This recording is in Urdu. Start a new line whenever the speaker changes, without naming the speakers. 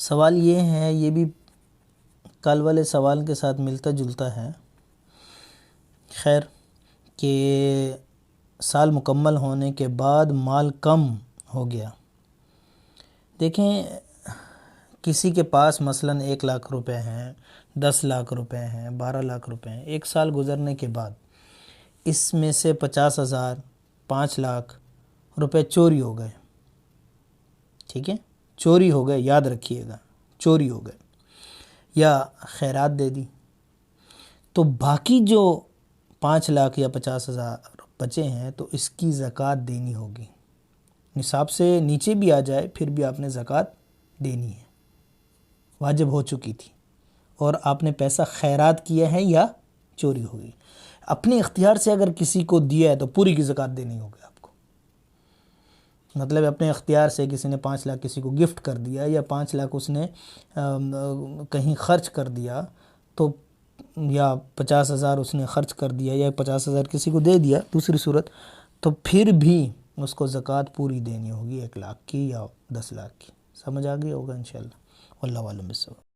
سوال یہ ہے، یہ بھی کل والے سوال کے ساتھ ملتا جلتا ہے، خیر، کہ سال مکمل ہونے کے بعد مال کم ہو گیا۔ دیکھیں، کسی کے پاس مثلاً 1 لاکھ روپے ہیں، 10 لاکھ روپے ہیں، 12 لاکھ روپے ہیں، 1 سال گزرنے کے بعد اس میں سے 50,000، 5 لاکھ روپے چوری ہو گئے، ٹھیک ہے، چوری ہو گئے، یاد رکھیے گا، چوری ہو گئے، یا خیرات دے دی، تو باقی جو 5 لاکھ یا 50,000 بچے ہیں تو اس کی زکوٰۃ دینی ہوگی۔ نصاب سے نیچے بھی آ جائے پھر بھی آپ نے زکوٰۃ دینی ہے، واجب ہو چکی تھی، اور آپ نے پیسہ خیرات کیا ہے یا چوری ہوگی۔ اپنے اختیار سے اگر کسی کو دیا ہے تو پوری کی زکوٰۃ دینی ہوگی آپ کو۔ مطلب اپنے اختیار سے کسی نے 5 لاکھ کسی کو گفٹ کر دیا، یا 5 لاکھ اس نے کہیں خرچ کر دیا، تو یا 50,000 اس نے خرچ کر دیا، یا 50,000 کسی کو دے دیا دوسری صورت، تو پھر بھی اس کو زکوٰۃ پوری دینی ہوگی، 1 لاکھ کی یا 10 لاکھ کی۔ سمجھ آ گئی ہوگا انشاءاللہ۔ واللہ اعلم بالصواب۔